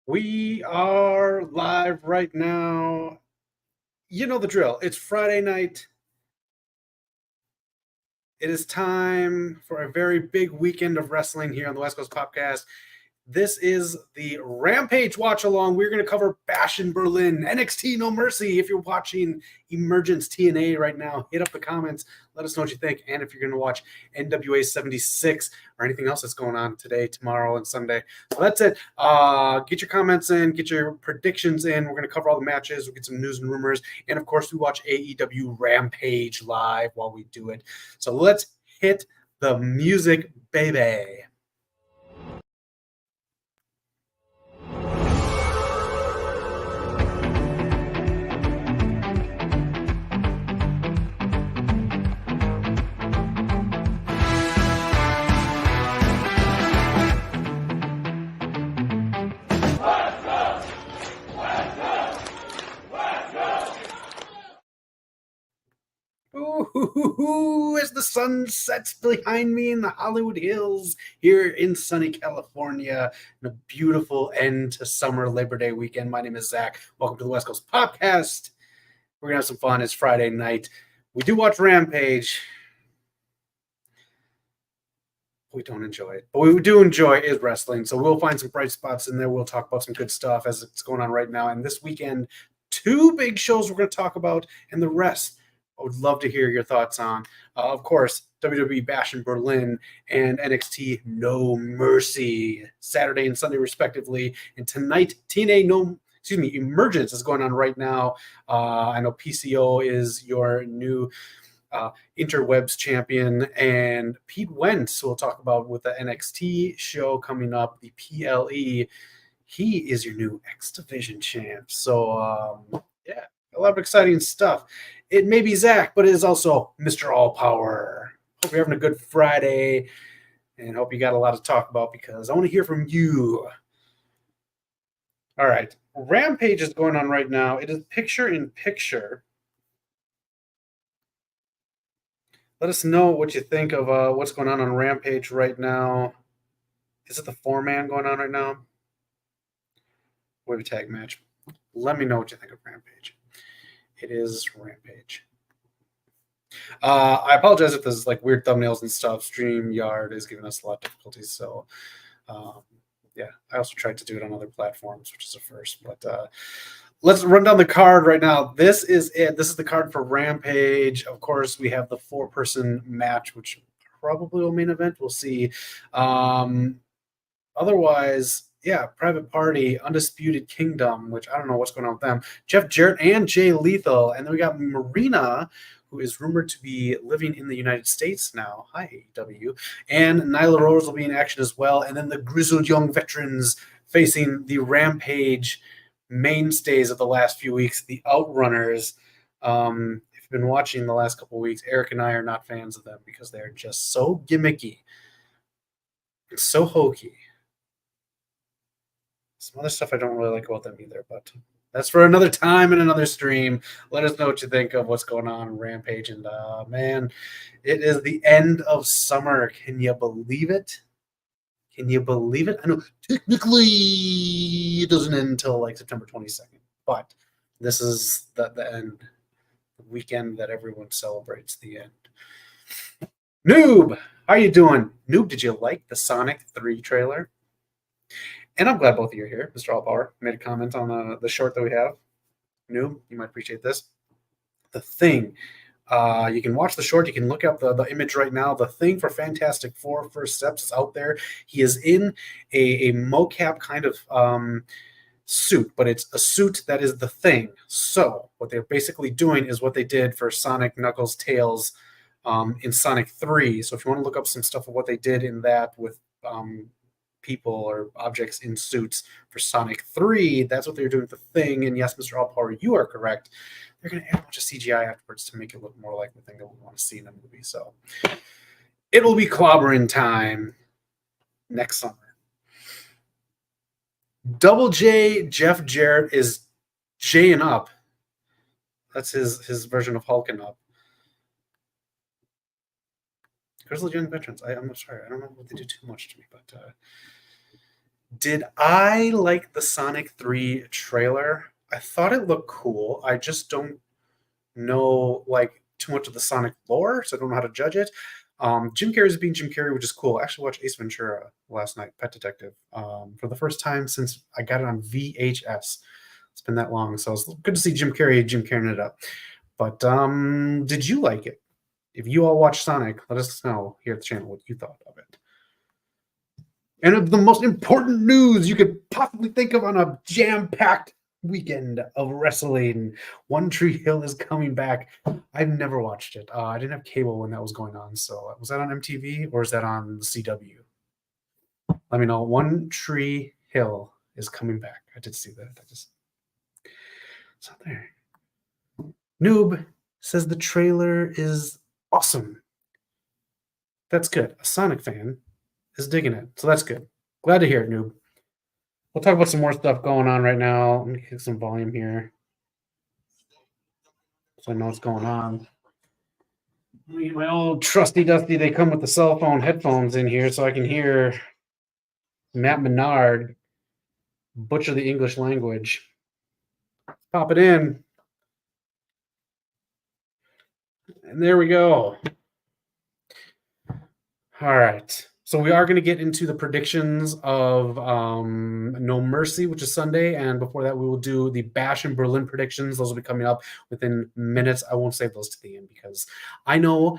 We are live right now. You know the drill. It's Friday night. It is time for a very big weekend of wrestling here on the West Coast Podcast. This is the Rampage watch along. We're going to cover Bash in Berlin, NXT No Mercy. If you're watching Emergence TNA right now, hit up the comments. Let us know what you think. And if you're going to watch NWA 76 or anything else that's going on today, tomorrow, and Sunday. So that's it. Get your comments in, get your predictions in. We're going to cover all the matches. We'll get some news and rumors. And of course, we watch AEW Rampage live while we do it. So let's hit the music, baby. Ooh, as the sun sets behind me in the Hollywood Hills here in sunny California, and a beautiful end to summer Labor Day weekend. My name is Zach. Welcome to the West Coast Podcast. We're going to have some fun. It's Friday night. We do watch Rampage. We don't enjoy it, but we do enjoy is wrestling. So we'll find some bright spots in there. We'll talk about some good stuff as it's going on right now. And this weekend, two big shows we're going to talk about, and the rest I would love to hear your thoughts on. Of course, WWE Bash in Berlin and NXT No Mercy, Saturday and Sunday respectively. And tonight, Emergence is going on right now. I know PCO is your new interwebs champion, and Pete Wentz we'll talk about with the NXT show coming up, the PLE. He is your new X Division champ. So yeah, a lot of exciting stuff. It may be Zach, but it is also Mr. All Power. Hope you're having a good Friday, and hope you got a lot to talk about because I want to hear from you. All right, Rampage is going on right now. It is picture in picture. Let us know what you think of what's going on Rampage right now. Is it the 4-man going on right now? We have a tag match. Let me know what you think of Rampage. It is Rampage. I apologize if there's like weird thumbnails and stuff. StreamYard is giving us a lot of difficulties. So, yeah, I also tried to do it on other platforms, which is a first. But let's run down the card right now. This is it. This is the card for Rampage. Of course, we have the 4-person match, which probably will main event. We'll see. Otherwise, yeah, Private Party, Undisputed Kingdom, which I don't know what's going on with them. Jeff Jarrett and Jay Lethal. And then we got Marina, who is rumored to be living in the United States now. Hi, AEW. And Nyla Rose will be in action as well. And then the grizzled young veterans facing the Rampage mainstays of the last few weeks, the Outrunners. If you've been watching the last couple of weeks, Eric and I are not fans of them because they're just so gimmicky. It's so hokey. Some other stuff I don't really like about them either, but that's for another time and another stream. Let us know what you think of what's going on in Rampage. And man, it is the end of summer. Can you believe it? Can you believe it? I know technically it doesn't end until like September 22nd, but this is the end, the weekend that everyone celebrates the end. Noob, how you doing? Noob, did you like the Sonic 3 trailer? And I'm glad both of you are here. Mr. Allpower made a comment on the short that we have. Noob, you might appreciate this. The Thing. You can watch the short. You can look up the image right now. The Thing for Fantastic Four First Steps is out there. He is in a mocap kind of suit, but it's a suit that is the Thing. So what they're basically doing is what they did for Sonic, Knuckles, Tails in Sonic 3. So if you want to look up some stuff of what they did in that with people or objects in suits for Sonic 3, that's what they're doing with the Thing. And yes, Mr. Allpower, you are correct. They're going to add a bunch of CGI afterwards to make it look more like the thing that we want to see in a movie. So it will be clobbering time next summer. Double J Jeff Jarrett is Jaying up. That's his version of hulking up. Grizzled Young Veterans. I'm sorry. I don't know what they do too much to me, but Did I like the Sonic 3 trailer? I thought it looked cool. I just don't know like too much of the Sonic lore, so I don't know how to judge it. Jim Carrey's being Jim Carrey, which is cool. I actually watched Ace Ventura last night, Pet Detective, for the first time since I got it on VHS. It's been that long, so it's good to see Jim Carreying it up. But did you like it? If you all watch Sonic, let us know here at the channel what you thought of it. And of the most important news you could possibly think of on a jam-packed weekend of wrestling, One Tree Hill is coming back. I've never watched it. I didn't have cable when that was going on. So was that on MTV or is that on the CW? Let me know. One Tree Hill is coming back. I did see that. It's not there. Noob says the trailer is awesome. That's good. A Sonic fan is digging it. So that's good. Glad to hear it, Noob. We'll talk about some more stuff going on right now. Let me get some volume here so I know what's going on. Let me get my old trusty dusty. They come with the cell phone headphones in here so I can hear Matt Menard butcher the English language. Pop it in. And there we go. All right. So we are going to get into the predictions of No Mercy, which is Sunday. And before that, we will do the Bash and Berlin predictions. Those will be coming up within minutes. I won't save those to the end because I know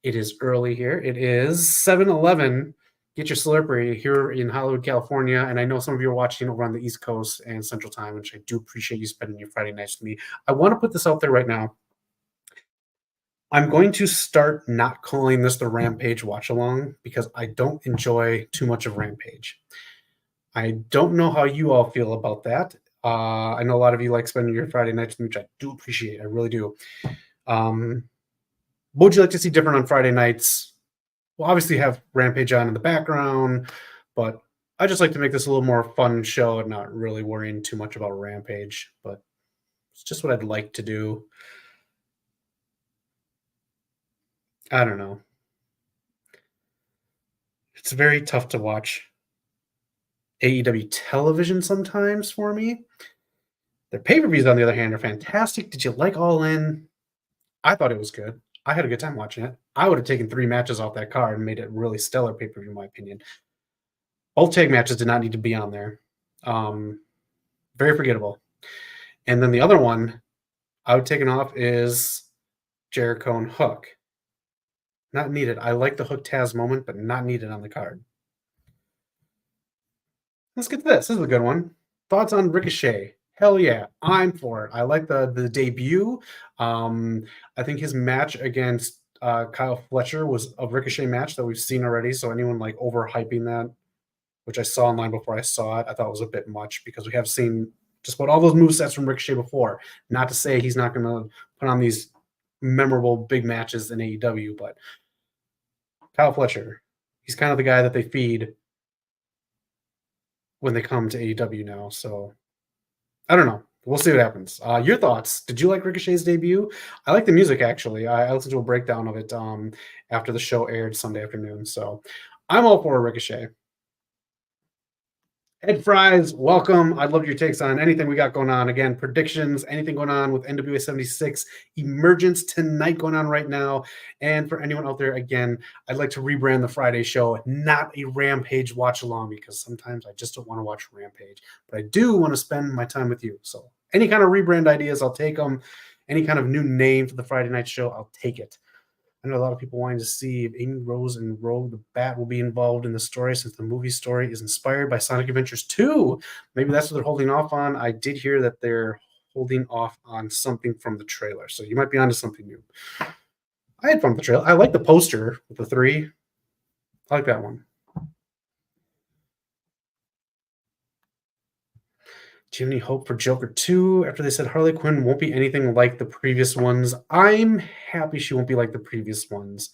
it is early here. It is 7:11. Get your Slurpee here in Hollywood, California. And I know some of you are watching over on the East Coast and Central Time, which I do appreciate you spending your Friday nights with me. I want to put this out there right now. I'm going to start not calling this the Rampage watch along because I don't enjoy too much of Rampage. I don't know how you all feel about that. I know a lot of you like spending your Friday nights, which I do appreciate. I really do. What would you like to see different on Friday nights? We'll obviously have Rampage on in the background, but I just like to make this a little more fun show and not really worrying too much about Rampage. But it's just what I'd like to do. I don't know. It's very tough to watch AEW television sometimes for me. Their pay-per-views, on the other hand, are fantastic. Did you like All In? I thought it was good. I had a good time watching it. I would have taken 3 matches off that card and made it really stellar pay-per-view, in my opinion. Both tag matches did not need to be on there. Very forgettable. And then the other one I would have taken off is Jericho and Hook. Not needed. I like the Hook Taz moment, but not needed on the card. Let's get to this. This is a good one. Thoughts on Ricochet? Hell yeah, I'm for it. I like the debut. I think his match against Kyle Fletcher was a Ricochet match that we've seen already. So anyone like overhyping that, which I saw online before I saw it, I thought was a bit much because we have seen just about all those movesets from Ricochet before. Not to say he's not going to put on these memorable big matches in AEW, but Kyle Fletcher, he's kind of the guy that they feed when they come to AEW now. So I don't know. We'll see what happens. Your thoughts? Did you like Ricochet's debut? I like the music, actually. I listened to a breakdown of it after the show aired Sunday afternoon. So I'm all for Ricochet. Ed Fries, welcome. I'd love your takes on anything we got going on. Again, predictions, anything going on with NWA 76, Emergence tonight going on right now. And for anyone out there, again, I'd like to rebrand the Friday show, not a Rampage watch along, because sometimes I just don't want to watch Rampage. But I do want to spend my time with you. So any kind of rebrand ideas, I'll take them. Any kind of new name for the Friday night show, I'll take it. I know a lot of people wanting to see if Amy Rose and Rogue the Bat will be involved in the story since the movie story is inspired by Sonic Adventures 2. Maybe that's what they're holding off on. I did hear that they're holding off on something from the trailer, so you might be onto something new. I had fun with the trailer. I like the poster with the 3. I like that one. Do you have any hope for Joker 2 after they said Harley Quinn won't be anything like the previous ones? I'm happy she won't be like the previous ones.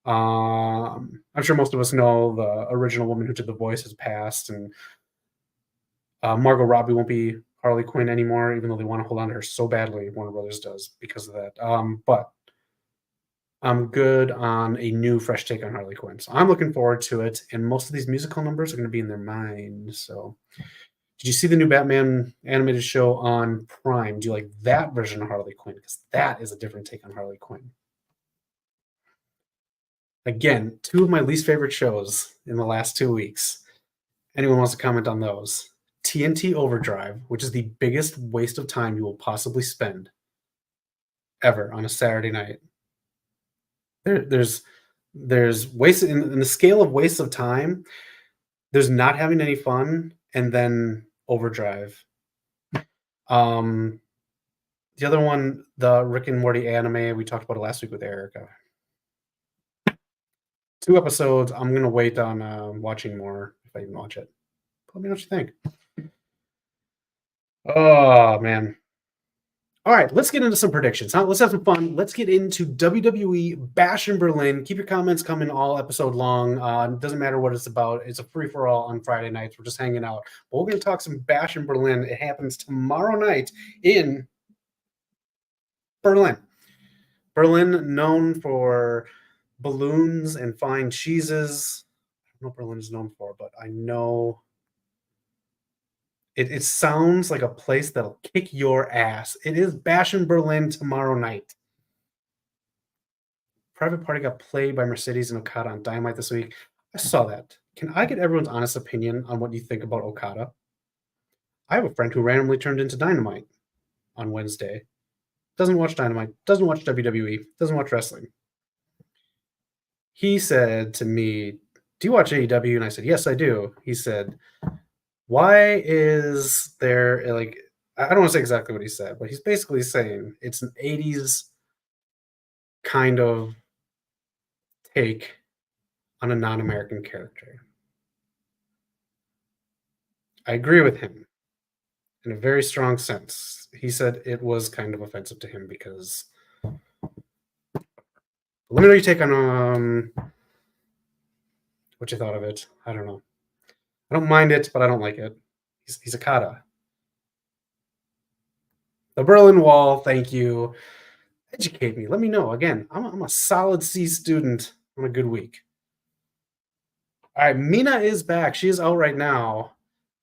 I'm sure most of us know the original woman who did the voice has passed, and Margot Robbie won't be Harley Quinn anymore, even though they want to hold on to her so badly. Warner Brothers does because of that. But I'm good on a new, fresh take on Harley Quinn. So I'm looking forward to it. And most of these musical numbers are going to be in their mind. So, did you see the new Batman animated show on Prime? Do you like that version of Harley Quinn? Because that is a different take on Harley Quinn. Again, two of my least favorite shows in the last 2 weeks. Anyone wants to comment on those? TNT Overdrive, which is the biggest waste of time you will possibly spend ever on a Saturday night. There's waste in the scale of waste of time. There's not having any fun, and then Overdrive. The other one, the Rick and Morty anime, we talked about it last week with Erica. 2 episodes. I'm gonna wait on watching more if I even watch it. Let me know what you think. Oh man. All right, let's get into some predictions. Huh? Let's have some fun. Let's get into WWE Bash in Berlin. Keep your comments coming all episode long. Doesn't matter what it's about. It's a free for all on Friday nights. We're just hanging out. But we're going to talk some Bash in Berlin. It happens tomorrow night in Berlin. Berlin, known for balloons and fine cheeses. I don't know what Berlin is known for, but I know it sounds like a place that'll kick your ass. It is Bash in Berlin tomorrow night. Private Party got played by Mercedes and Okada on Dynamite this week. I saw that. Can I get everyone's honest opinion on what you think about Okada? I have a friend who randomly turned into Dynamite on Wednesday. Doesn't watch Dynamite, doesn't watch WWE, doesn't watch wrestling. He said to me, "Do you watch AEW?" And I said, "Yes, I do." He said, "Why is there like?" I don't want to say exactly what he said, but he's basically saying it's an 80s kind of take on a non-American character. I agree with him in a very strong sense. He said it was kind of offensive to him because. Let me know your take on what you thought of it. I don't know. I don't mind it, but I don't like it. He's a kata. The Berlin Wall. Thank you. Educate me. Let me know. Again, I'm a solid C student on a good week. All right, Mina is back. She is out right now.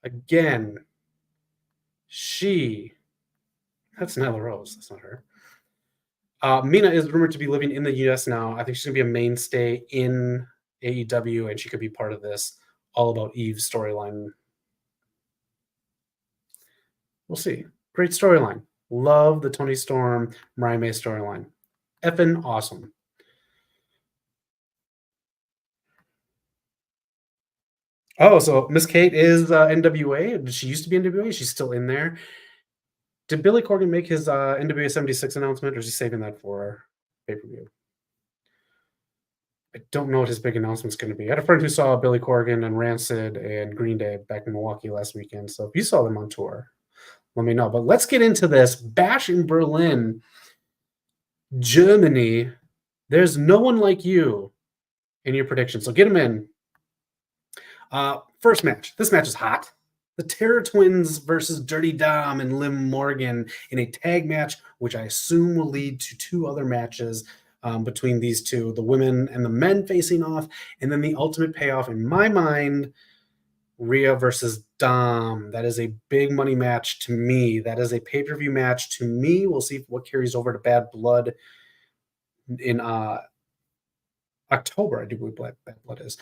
Again, that's Nyla Rose. That's not her. Mina is rumored to be living in the U.S. now. I think she's going to be a mainstay in AEW, and she could be part of this All About Eve storyline. We'll see. Great storyline. Love the Tony Storm, Mariah May storyline. Effing awesome. Oh, so Miss Kate is NWA. She used to be NWA. She's still in there. Did Billy Corgan make his NWA 76 announcement, or is he saving that for pay-per-view? I don't know what his big announcement's going to be. I had a friend who saw Billy Corgan and Rancid and Green Day back in Milwaukee last weekend. So if you saw them on tour, let me know. But let's get into this. Bash in Berlin, Germany. There's no one like you in your prediction. So get them in. First match. This match is hot. The Terror Twins versus Dirty Dom and Lim Morgan in a tag match, which I assume will lead to 2 other matches between these two, the women and the men facing off, and then the ultimate payoff in my mind, Rhea versus Dom. That is a big money match to me. That is a pay-per-view match to me. We'll see what carries over to Bad Blood in October. I do believe Bad Blood is.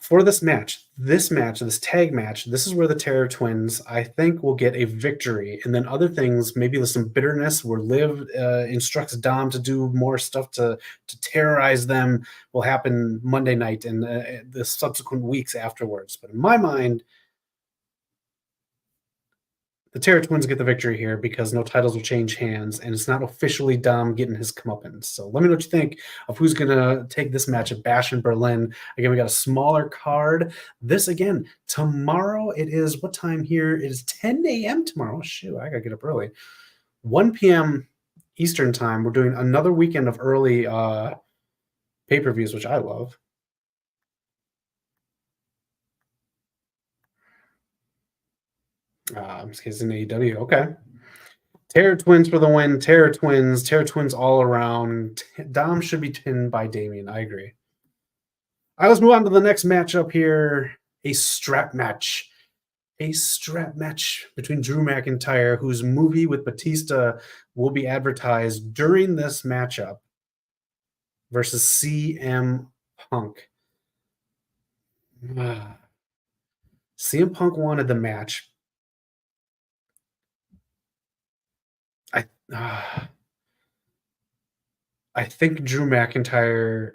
For this tag match, this is where the Terror Twins, I think, will get a victory. And then other things, maybe with some bitterness, where Liv instructs Dom to do more stuff to terrorize them, will happen Monday night and the subsequent weeks afterwards. But in my mind, the Terror Twins get the victory here because no titles will change hands, and it's not officially Dom getting his comeuppance. So let me know what you think of who's going to take this match at Bash in Berlin. Again, we got a smaller card. This, again, tomorrow, it is, what time here? It is 10 a.m. tomorrow. Oh, shoot, I got to get up early. 1 p.m. Eastern time. We're doing another weekend of early pay-per-views, which I love. This case in AEW. Okay. Terror Twins for the win. Terror Twins. Terror Twins all around. Dom should be pinned by Damien. I agree. All right, let's move on to the next matchup here. A strap match. A strap match between Drew McIntyre, whose movie with Batista will be advertised during this matchup, versus CM Punk. CM Punk wanted the match. I think Drew McIntyre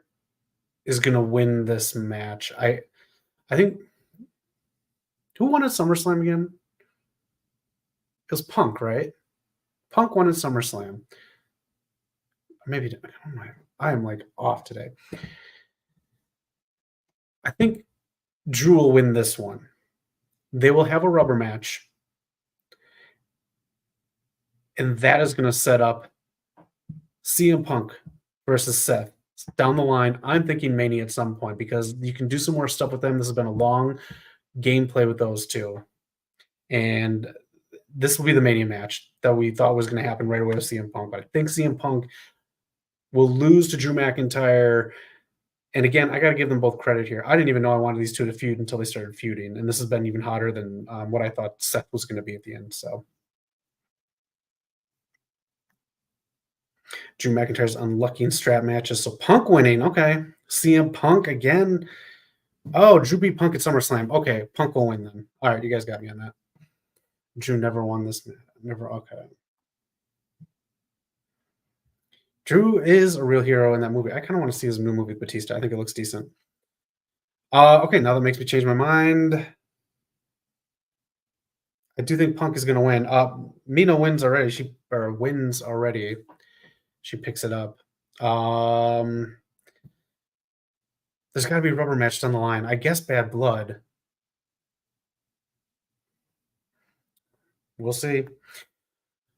is going to win this match. I think who won at SummerSlam again? It was Punk, right? Punk won at SummerSlam. Maybe I am like off today. I think Drew will win this one. They will have a rubber match, and that is going to set up CM Punk versus Seth down the line. I'm thinking Mania at some point because you can do some more stuff with them. This has been a long gameplay with those two, and this will be the Mania match that we thought was going to happen right away with CM Punk. But I think CM Punk will lose to Drew McIntyre. And again, I got to give them both credit here. I didn't even know I wanted these two to feud until they started feuding, and this has been even hotter than what I thought Seth was going to be at the end. So Drew McIntyre's unlucky in strap matches. So Punk winning. Okay. CM Punk again. Oh, Drew beat Punk at SummerSlam. Okay. Punk will win then. All right. You guys got me on that. Drew never won this. Never. Okay. Drew is a real hero in that movie. I kind of want to see his new movie, Batista. I think it looks decent. Okay. Now that makes me change my mind. I do think Punk is going to win. Mina wins already. She wins already. She picks it up. There's got to be a rubber match down the line. I guess Bad Blood. We'll see.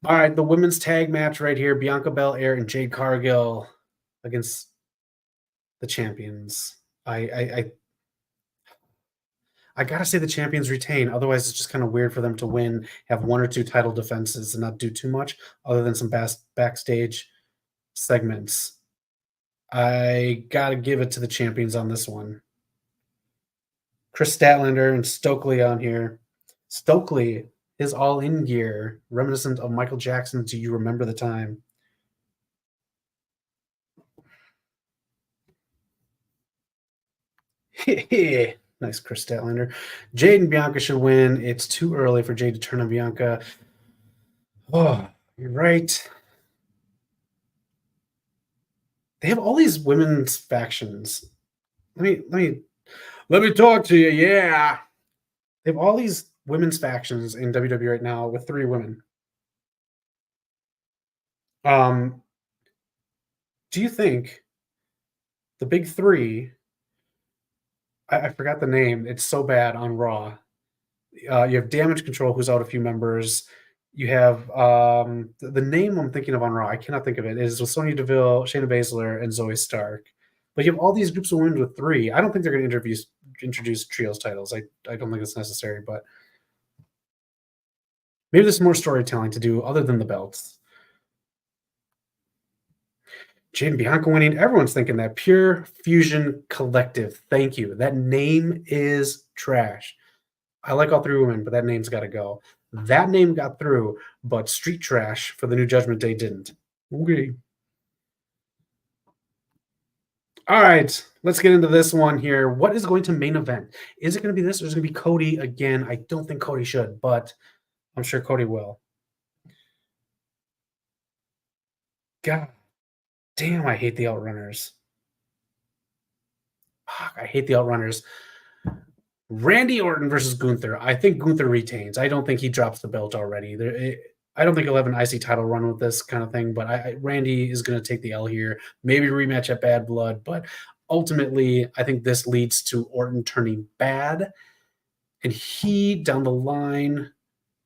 All right, the women's tag match right here. Bianca Belair and Jade Cargill against the champions. I gotta say the champions retain. Otherwise, it's just kind of weird for them to win, have one or two title defenses, and not do too much other than some backstage segments. I gotta give it to the champions on this one. Chris Statlander and Stokely on here. Stokely is all in gear, reminiscent of Michael Jackson. Do you remember the time? Nice, Chris Statlander. Jade and Bianca should win. It's too early for Jade to turn on Bianca. Oh, you're right. They have all these women's factions. Let me talk to you. Yeah. They have all these women's factions in WWE right now with 3 women. Do you think the big 3? I forgot the name. It's so bad on Raw. You have Damage Control, who's out a few members. You have the name I'm thinking of on Raw. I cannot think of it. It is with Sonya Deville, Shayna Baszler, and Zoe Stark. But you have all these groups of women with 3. I don't think they're going to introduce trios titles. I don't think it's necessary, but maybe there's more storytelling to do other than the belts. Jade and Bianca winning. Everyone's thinking that. Pure Fusion Collective. Thank you. That name is trash. I like all 3 women, but that name's got to go. That name got through, but Street Trash for the New Judgment Day didn't. Okay. All right, let's get into this one here. What is going to main event? Is it going to be this or is it going to be Cody again? I don't think Cody should, but I'm sure Cody will. God damn, I hate the Outrunners. I hate the Outrunners. Randy Orton versus Gunther. I think Gunther retains. I don't think he drops the belt already. I don't think he'll have an IC title run with this kind of thing, but Randy is going to take the L here. Maybe rematch at Bad Blood, but ultimately, I think this leads to Orton turning bad, and he, down the line,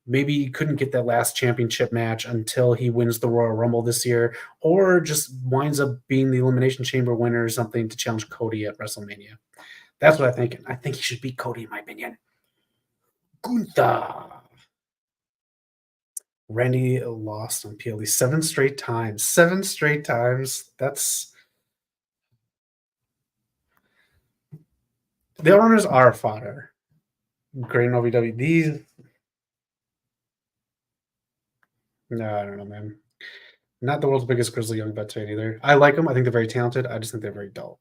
maybe he couldn't get that last championship match until he wins the Royal Rumble this year, or just winds up being the Elimination Chamber winner or something to challenge Cody at WrestleMania. That's what I think. I think he should beat Cody, in my opinion. Gunther. Randy lost on PLE 7 straight times. 7 straight times. That's the owners are fodder. Great OVW. These no, I don't know, man. Not the world's biggest Grizzly Young veteran either. I like them. I think they're very talented. I just think they're very dull.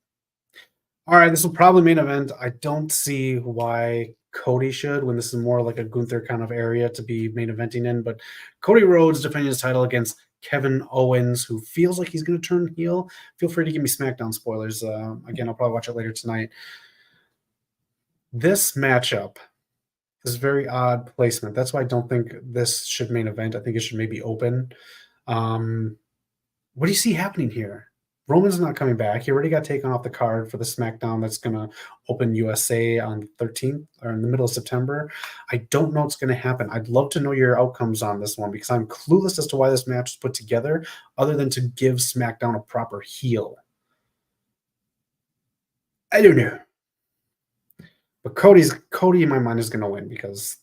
All right, this will probably main event. I don't see why Cody should when this is more like a Gunther kind of area to be main eventing in. But Cody Rhodes defending his title against Kevin Owens, who feels like he's going to turn heel. Feel free to give me SmackDown spoilers. Again, I'll probably watch it later tonight. This matchup is very odd placement. That's why I don't think this should main event. I think it should maybe open. What do you see happening here? Roman's not coming back. He already got taken off the card for the SmackDown that's going to open USA on the 13th or in the middle of September. I don't know what's going to happen. I'd love to know your outcomes on this one because I'm clueless as to why this match was put together other than to give SmackDown a proper heel. I don't know. But Cody in my mind is going to win because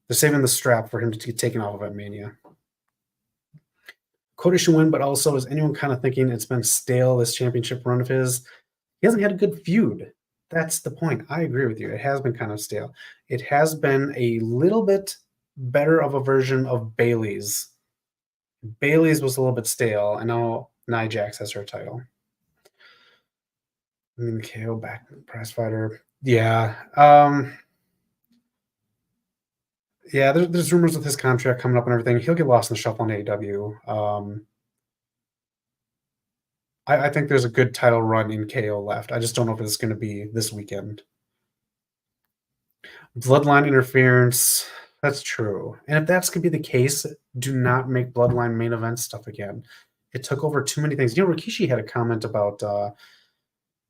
they're saving the strap for him to get taken off of at Mania. Cody should win, but also is anyone kind of thinking it's been stale, this championship run of his? He hasn't had a good feud. That's the point. I agree with you. It has been kind of stale. It has been a little bit better of a version of Bayley's. Bayley's was a little bit stale. I know Nia Jax has her title. I mean, KO back prize fighter. Yeah. Yeah, there's rumors with his contract coming up and everything. He'll get lost in the shuffle on AEW. I think there's a good title run in KO left. I just don't know if it's going to be this weekend. Bloodline interference. That's true. And if that's going to be the case, do not make Bloodline main event stuff again. It took over too many things. You know, Rikishi had a comment about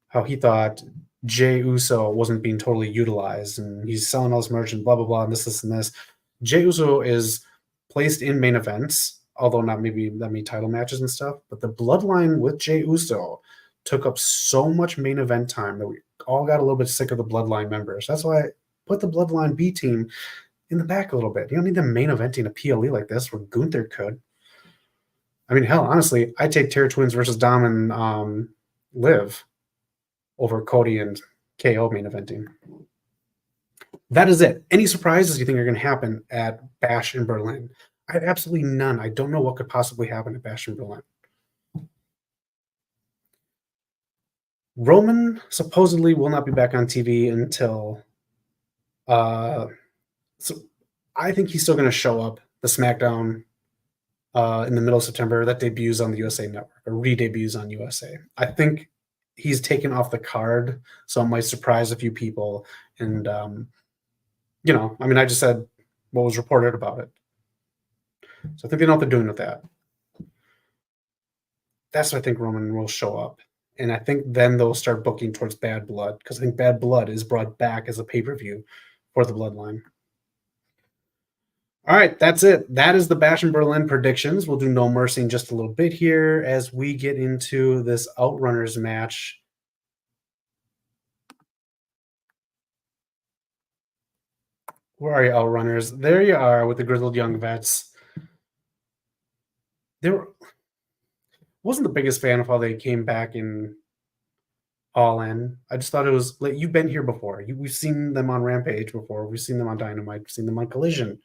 how he thought Jey Uso wasn't being totally utilized and he's selling all this merch and blah, blah, blah, and this, and this. Jey Uso is placed in main events, although not maybe that many title matches and stuff. But the Bloodline with Jey Uso took up so much main event time that we all got a little bit sick of the Bloodline members. That's why I put the Bloodline B team in the back a little bit. You don't need them main eventing a PLE like this where Gunther could. I mean, hell, honestly, I'd take Terror Twins versus Dom and Liv over Cody and KO main eventing. That is it. Any surprises you think are going to happen at Bash in Berlin? I have absolutely none. I don't know what could possibly happen at Bash in Berlin. Roman supposedly will not be back on TV until so I think he's still going to show up the SmackDown in the middle of September that debuts on the USA Network or re-debuts on USA. I think he's taken off the card, so it might surprise a few people. And you know, I mean, I just said what was reported about it. So I think they know what they're doing with that. That's what I think Roman will show up. And I think then they'll start booking towards Bad Blood because I think Bad Blood is brought back as a pay-per-view for the Bloodline. All right, that's it. That is the Bash in Berlin predictions. We'll do No Mercy in just a little bit here as we get into this Outrunners match. Where are you, Outrunners? There you are with the Grizzled Young Vets. Wasn't the biggest fan of how they came back in All In. I just thought it was like you've been here before. We've seen them on Rampage before. We've seen them on Dynamite. We've seen them on Collision. It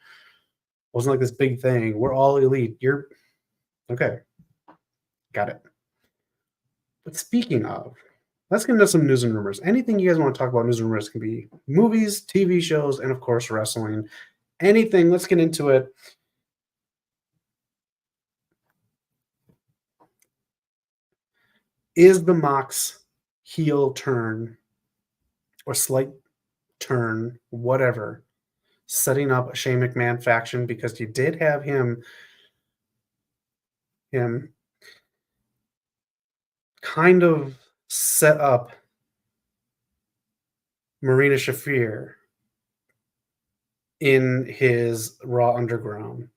wasn't like this big thing. We're all elite. You're okay. Got it. But speaking of, let's get into some news and rumors. Anything you guys want to talk about news and rumors can be movies, TV shows, and of course wrestling. Anything. Let's get into it. Is the Mox heel turn or slight turn, whatever, setting up a Shane McMahon faction? Because you did have him kind of set up Marina Shafir in his Raw Underground.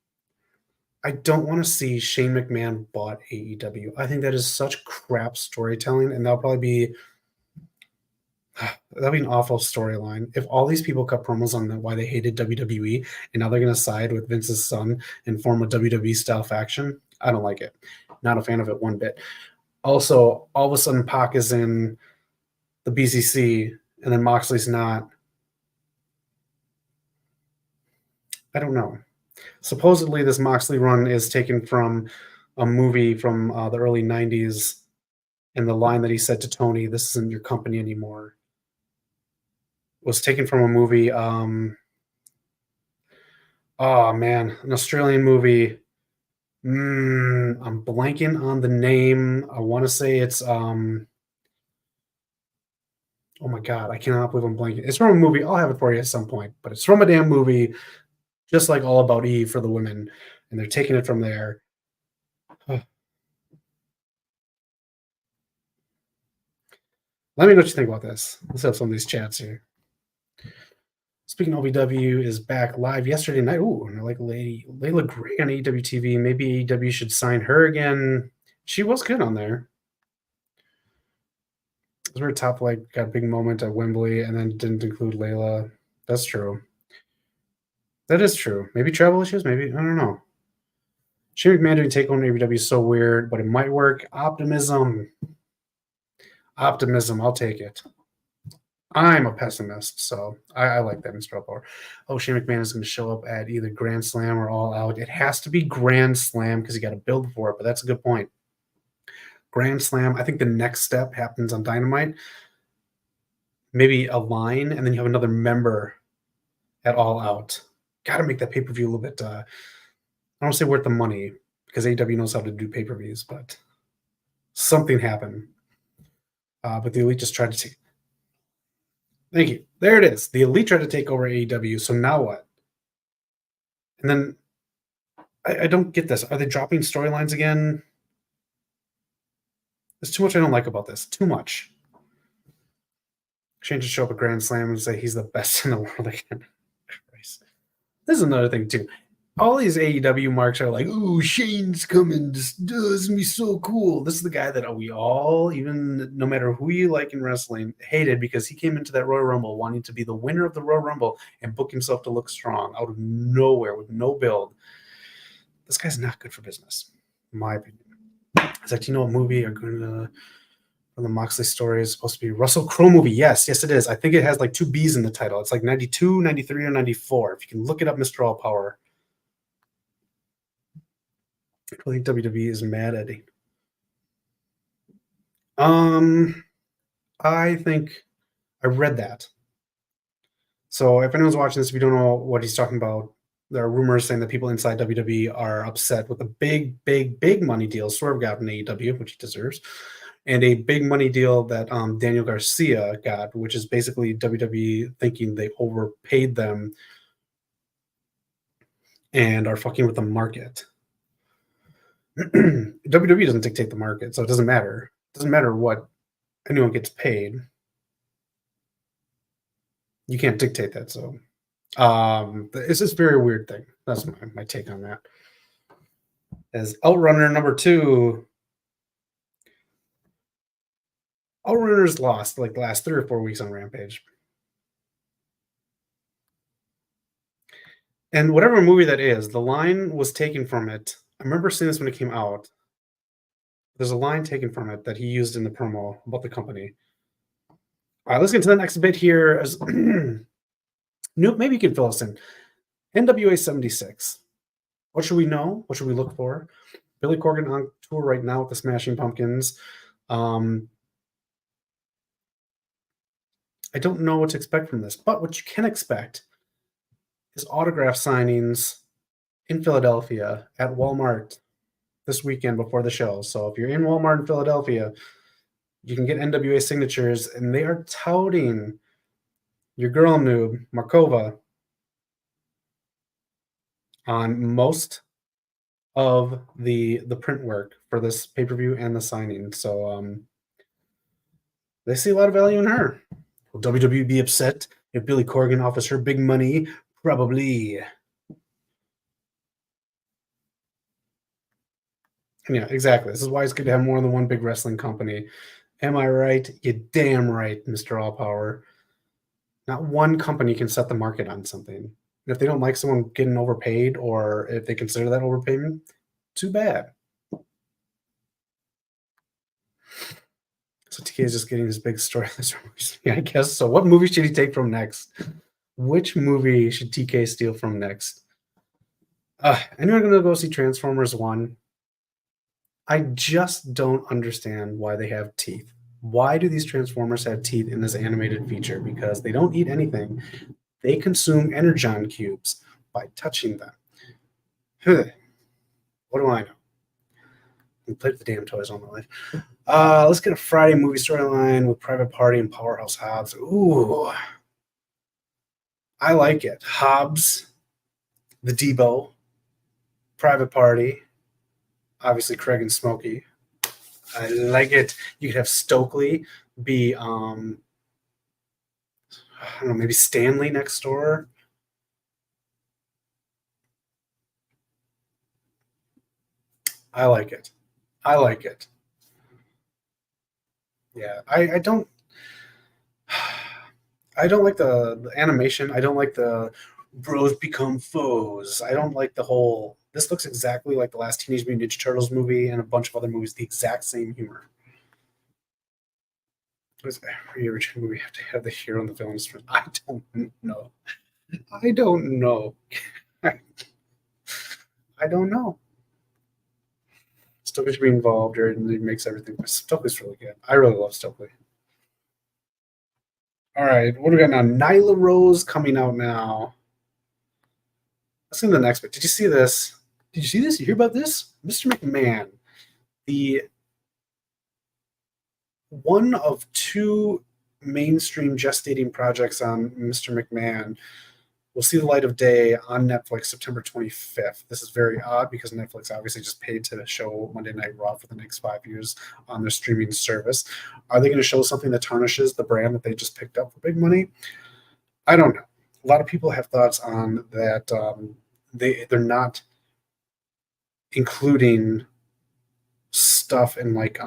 I don't want to see Shane McMahon bought AEW. I think that is such crap storytelling, and that'll probably be That'd be an awful storyline. If all these people cut promos on why they hated WWE and now they're going to side with Vince's son and form a WWE style faction, I don't like it. Not a fan of it one bit. Also, all of a sudden, Pac is in the BCC and then Moxley's not. I don't know. Supposedly, this Moxley run is taken from a movie from the early 90s, and the line that he said to Tony, "This isn't your company anymore," was taken from a movie. Oh man, an Australian movie. I'm blanking on the name. I want to say it's oh my god, I cannot believe I'm blanking. It's from a movie. I'll have it for you at some point, but it's from a damn movie, just like All About Eve for the women, and they're taking it from there. Let me know what you think about this. Let's have some of these chats here. Speaking of AEW is back live yesterday night. Ooh, and I like Layla Gray on AEW TV. Maybe AEW should sign her again. She was good on there. It was very top, like, got a big moment at Wembley and then didn't include Layla. That's true. That is true. Maybe travel issues, maybe. I don't know. Shane McMahon doing take on AEW is so weird, but it might work. Optimism. I'll take it. I'm a pessimist, so I like that in Star Power. Oh, Shane McMahon is going to show up at either Grand Slam or All Out. It has to be Grand Slam because you got to build for it, but that's a good point. Grand Slam, I think the next step happens on Dynamite. Maybe a line, and then you have another member at All Out. Got to make that pay-per-view a little bit, I don't want to say worth the money, because AEW knows how to do pay-per-views, but something happened. But the Elite just tried to take... Thank you. There it is. The Elite tried to take over AEW, so now what? And then I don't get this. Are they dropping storylines again? There's too much I don't like about this. Too much. Shane to show up at Grand Slam and say he's the best in the world again. Christ. This is another thing, too. All these AEW marks are like, "Ooh, Shane's coming. This is going to be so cool." This is the guy that we all, even no matter who you like in wrestling, hated because he came into that Royal Rumble wanting to be the winner of the Royal Rumble and book himself to look strong out of nowhere with no build. This guy's not good for business, in my opinion. It's like, do you know what movie are going to... From the Moxley story is supposed to be Russell Crowe movie. Yes, it is. I think it has like 2 B's in the title. It's like 92, 93, or 94. If you can look it up, Mr. All Power. I think WWE is mad at it. I think I read that. So if anyone's watching this, if you don't know what he's talking about, there are rumors saying that people inside WWE are upset with a big money deal Swerve got in AEW, which he deserves, and a big money deal that Daniel Garcia got, which is basically WWE thinking they overpaid them and are fucking with the market. WWE doesn't dictate the market, so it doesn't matter. It doesn't matter what anyone gets paid. You can't dictate that. So it's this very weird thing. That's my take on that. As Outrunner number 2, Outrunner's lost like the last 3 or 4 weeks on Rampage. And whatever movie that is, the line was taken from it. I remember seeing this when it came out. There's a line taken from it that he used in the promo about the company. All right, let's get to the next bit here. As maybe you can fill us in. NWA 76. What should we know? What should we look for? Billy Corgan on tour right now with the Smashing Pumpkins. I don't know what to expect from this, but what you can expect is autograph signings in Philadelphia at Walmart this weekend before the show. So if you're in Walmart in Philadelphia, you can get NWA signatures, and they are touting your girl noob, Markova, on most of the print work for this pay-per-view and the signing. So they see a lot of value in her. Will WWE be upset if Billy Corgan offers her big money? Probably. Yeah, exactly. This is why it's good to have more than one big wrestling company Am I right? You damn right, Mr. All Power. Not one company can set the market on something. If they don't like someone getting overpaid or if they consider that overpayment, too bad. So TK is just getting his big story. Yeah, I guess so. What movie should he take from next? Which movie should TK steal from next? Anyone gonna go see Transformers 1? I just don't understand why they have teeth. Why do these Transformers have teeth in this animated feature? Because they don't eat anything. They consume energon cubes by touching them. What do I know? I played with the damn toys all my life. Let's get a Friday movie storyline with Private Party and Powerhouse Hobbs. Ooh, I like it. Hobbs, the Debo, Private Party, obviously Craig and Smokey. I like it. You could have Stokely be, I don't know, maybe Stanley next door. I like it. I like it. Yeah, I don't like the animation. I don't like the bros become foes. I don't like the whole. This looks exactly like the last Teenage Mutant Ninja Turtles movie and a bunch of other movies. The exact same humor. Does every original movie have to have the hero and the villain? I don't know. I don't know. I don't know. Stokely should be involved, or it makes everything. Stokely's really good. I really love Stokely. All right, what do we got now? Nyla Rose coming out now. Let's see the next bit. Did you see this? Did you see this? You hear about this? Mr. McMahon, the one of two mainstream gestating projects on Mr. McMahon, will see the light of day on Netflix September 25th. This is very odd because Netflix obviously just paid to show Monday Night Raw for the next 5 years on their streaming service. Are they going to show something that tarnishes the brand that they just picked up for big money? I don't know. A lot of people have thoughts on that. They're not including stuff in like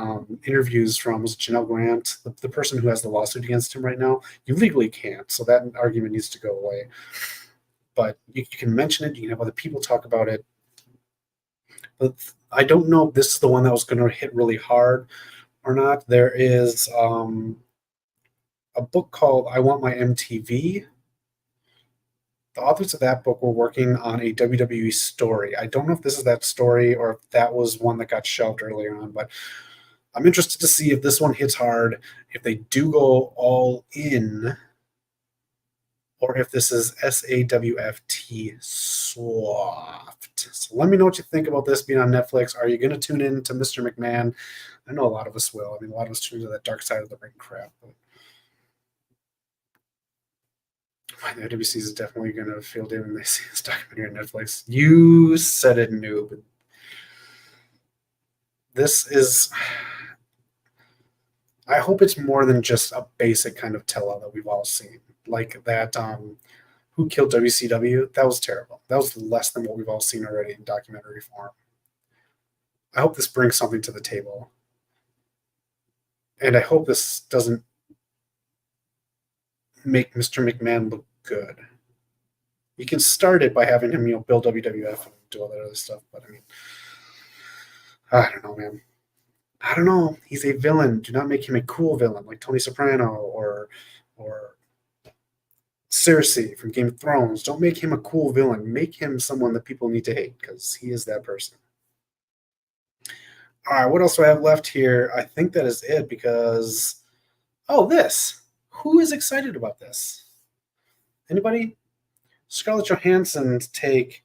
interviews from Janelle Grant, the person who has the lawsuit against him right now. You legally can't, so that argument needs to go away. But you can mention it. You can have other people talk about it. But I don't know if this is the one that was going to hit really hard or not. There is a book called I Want My MTV. The authors of that book were working on a WWE story. I don't know if this is that story or if that was one that got shelved earlier on, but I'm interested to see if this one hits hard, if they do go all in, or if this is SAWFT soft. So let me know what you think about this being on Netflix. Are you going to tune in to Mr. McMahon? I know a lot of us will. I mean, a lot of us tune into that dark side of the ring crap. But the WC is definitely going to feel good when they see this documentary on Netflix. You said it, noob. This is. I hope it's more than just a basic kind of tell-all that we've all seen. Like that, Who Killed WCW? That was terrible. That was less than what we've all seen already in documentary form. I hope this brings something to the table. And I hope this doesn't make Mr. McMahon look good. You can start it by having him, build WWF and do all that other stuff. But I mean, I don't know, man. I don't know. He's a villain. Do not make him a cool villain like Tony Soprano or Cersei from Game of Thrones. Don't make him a cool villain. Make him someone that people need to hate because he is that person. All right, what else do I have left here? I think that is it because, this. Who is excited about this? Anybody? Scarlett Johansson's take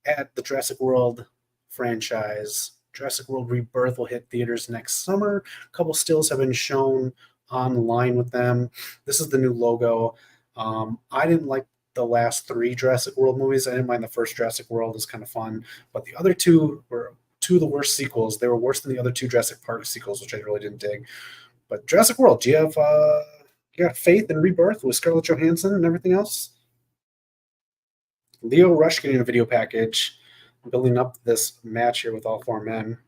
at the Jurassic World franchise. Jurassic World Rebirth will hit theaters next summer. A couple stills have been shown online with them. This is the new logo. I didn't like the last three Jurassic World movies. I didn't mind the first Jurassic World. It was kind of fun. But the other two were two of the worst sequels. They were worse than the other two Jurassic Park sequels, which I really didn't dig. But Jurassic World, do you have you got faith in Rebirth with Scarlett Johansson and everything else? Leo Rush getting a video package, building up this match here with all four men.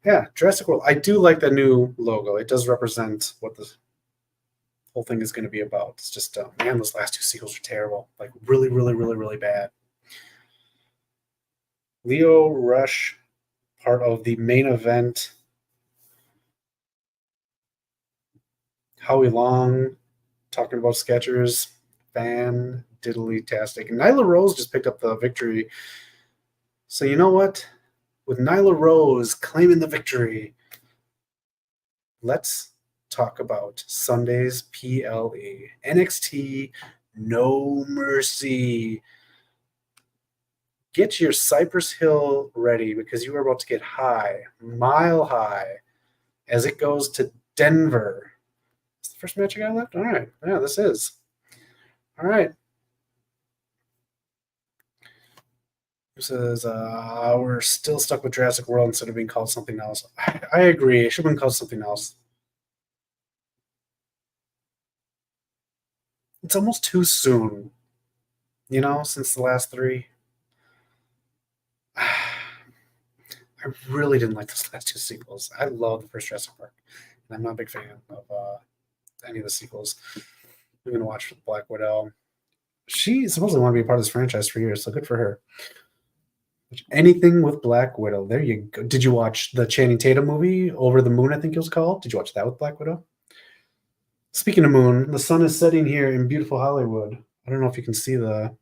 Yeah, Jurassic World. I do like the new logo. It does represent what the whole thing is going to be about. It's just, man, those last two sequels are terrible. Like, really, really, really, really bad. Leo Rush, part of the main event. Howie Long talking about Skechers. Fan diddly-tastic. Nyla Rose just picked up the victory. So you know what? With Nyla Rose claiming the victory, let's talk about Sunday's PLE. NXT No Mercy. Get your Cypress Hill ready because you are about to get high, mile high, as it goes to Denver. Is the first match I got left? All right. Yeah, this is. All right. This says we're still stuck with Jurassic World instead of being called something else. I agree. It should have been called something else. It's almost too soon, since the last three. I really didn't like those last two sequels. I love the first Jurassic Park, and I'm not a big fan of any of the sequels. I'm going to watch Black Widow. She supposedly wanted to be a part of this franchise for years, so good for her. Anything with Black Widow. There you go. Did you watch the Channing Tatum movie, Over the Moon, I think it was called? Did you watch that with Black Widow? Speaking of moon, the sun is setting here in beautiful Hollywood. I don't know if you can see the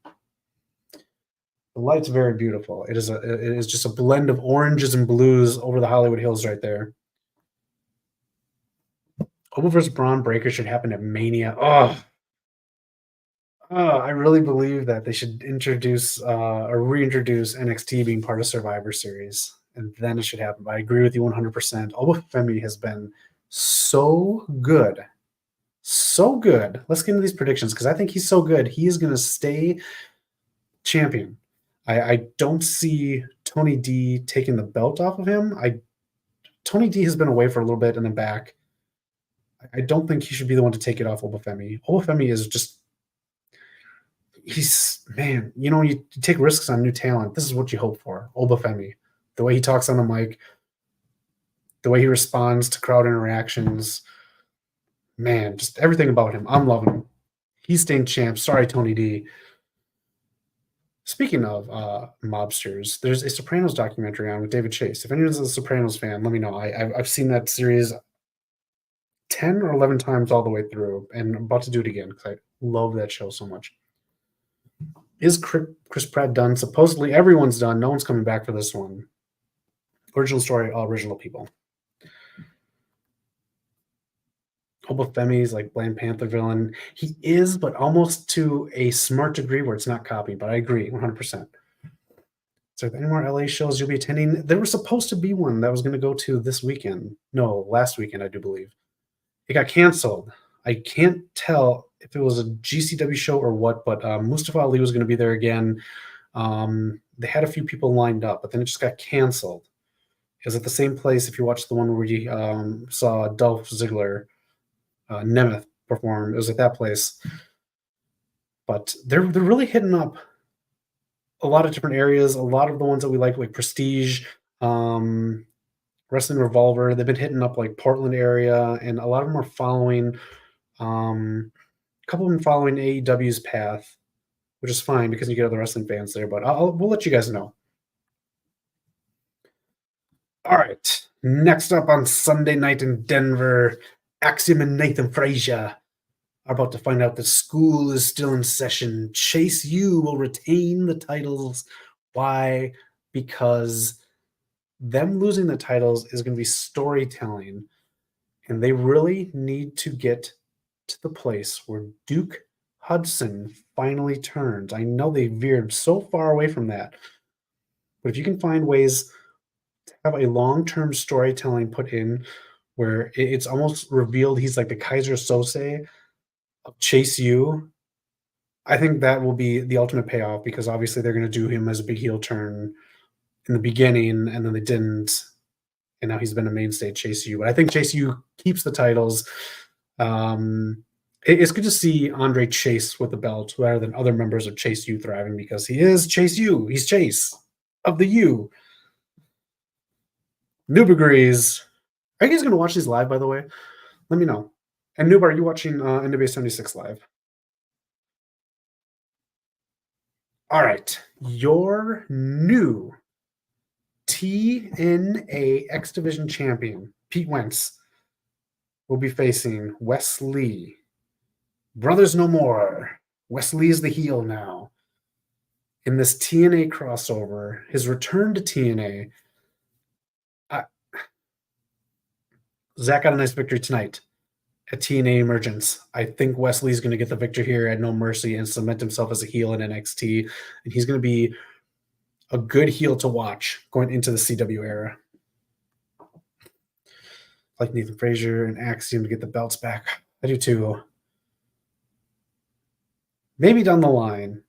light's very beautiful. It is just a blend of oranges and blues over the Hollywood Hills right there. Oba versus Braun Breaker should happen at Mania. I really believe that they should introduce or reintroduce NXT being part of Survivor Series, and then it should happen. But I agree with you 100%. Oba Femi has been so good. So good. Let's get into these predictions because I think he's so good. He is going to stay champion. I don't see Tony D taking the belt off of him. Tony D has been away for a little bit and then back. I don't think he should be the one to take it off Obafemi. Obafemi is just you take risks on new talent. This is what you hope for. Obafemi. The way he talks on the mic, the way he responds to crowd interactions. Man, just everything about him. I'm loving him. He's staying champ. Sorry, Tony D. Speaking of mobsters, there's a Sopranos documentary on with David Chase. If anyone's a Sopranos fan, let me know. I've seen that series 10 or 11 times all the way through, and I'm about to do it again because I love that show so much. Is Chris Pratt done? Supposedly everyone's done. No one's coming back for this one. Original story, all original people. Obafemi's like Black Panther villain. He is, but almost to a smart degree where it's not copied. But I agree 100%. So, any more LA shows you'll be attending? There was supposed to be one that was going to go to this weekend. No, last weekend, I do believe. It got canceled. I can't tell if it was a GCW show or what, but Mustafa Ali was going to be there again. They had a few people lined up, but then it just got canceled. It was at the same place. If you watched the one where you saw Dolph Ziggler, Nemeth perform, it was at that place. But they're really hitting up a lot of different areas. A lot of the ones that we like Prestige, Wrestling Revolver. They've been hitting up like Portland area, and a lot of them are following. A couple of them following AEW's path, which is fine because you get other wrestling fans there. But we'll let you guys know. All right. Next up on Sunday night in Denver, Axiom and Nathan Frazier are about to find out that school is still in session. Chase U will retain the titles. Why? Because them losing the titles is going to be storytelling, and they really need to get to the place where Duke Hudson finally turns. I know they veered so far away from that, but if you can find ways to have a long-term storytelling put in where it's almost revealed he's like the Kaiser Sose of Chase U, I think that will be the ultimate payoff because obviously they're going to do him as a big heel turn in the beginning, and then they didn't, and now he's been a mainstay Chase U. But I think Chase U keeps the titles. It's good to see Andre Chase with the belt rather than other members of Chase U thriving because he is Chase U. He's Chase of the U. Noob agrees. Are you guys going to watch these live, by the way? Let me know. And Noob, are you watching NWA 76 live? All right. Your new TNA X Division champion, Pete Wentz, will be facing Wes Lee. Brothers No More. Wes Lee is the heel now. In this TNA crossover, his return to TNA. Zach got a nice victory tonight at TNA Emergence. I think Wes Lee's going to get the victory here at No Mercy and cement himself as a heel in NXT. And he's going to be a good heel to watch going into the CW era. Like Nathan Frazier and Axiom to get the belts back. I do too. Maybe down the line.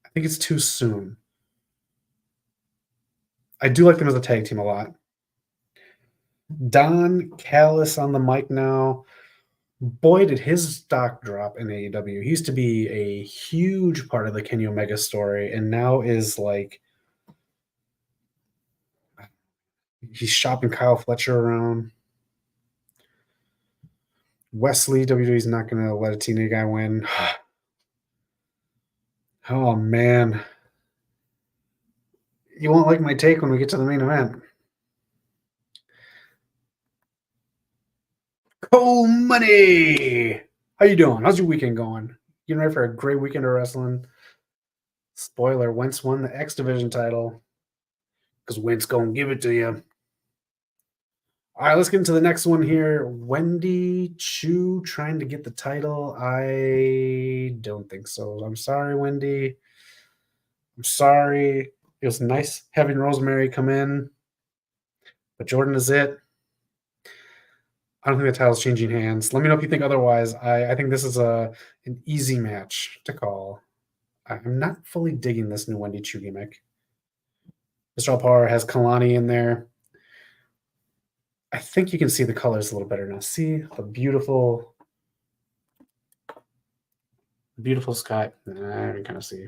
I think it's too soon. I do like them as a tag team a lot. Don Callis on the mic now. Boy, did his stock drop in AEW. He used to be a huge part of the Kenny Omega story, and now is like he's shopping Kyle Fletcher around. Wesley, WWE's not going to let a TNA guy win. Oh, man. You won't like my take when we get to the main event. Cole Money! How you doing? How's your weekend going? Getting ready for a great weekend of wrestling. Spoiler, Wentz won the X Division title because Wentz going to give it to you. All right, let's get into the next one here. Wendy Chu trying to get the title. I don't think so. I'm sorry, Wendy. I'm sorry. It was nice having Rosemary come in, but Jordan is it. I don't think the title's changing hands. Let me know if you think otherwise. I think this is an easy match to call. I'm not fully digging this new Wendy Chu gimmick. Mr. Power has Kalani in there. I think you can see the colors a little better now. See the beautiful sky. I can kind of see.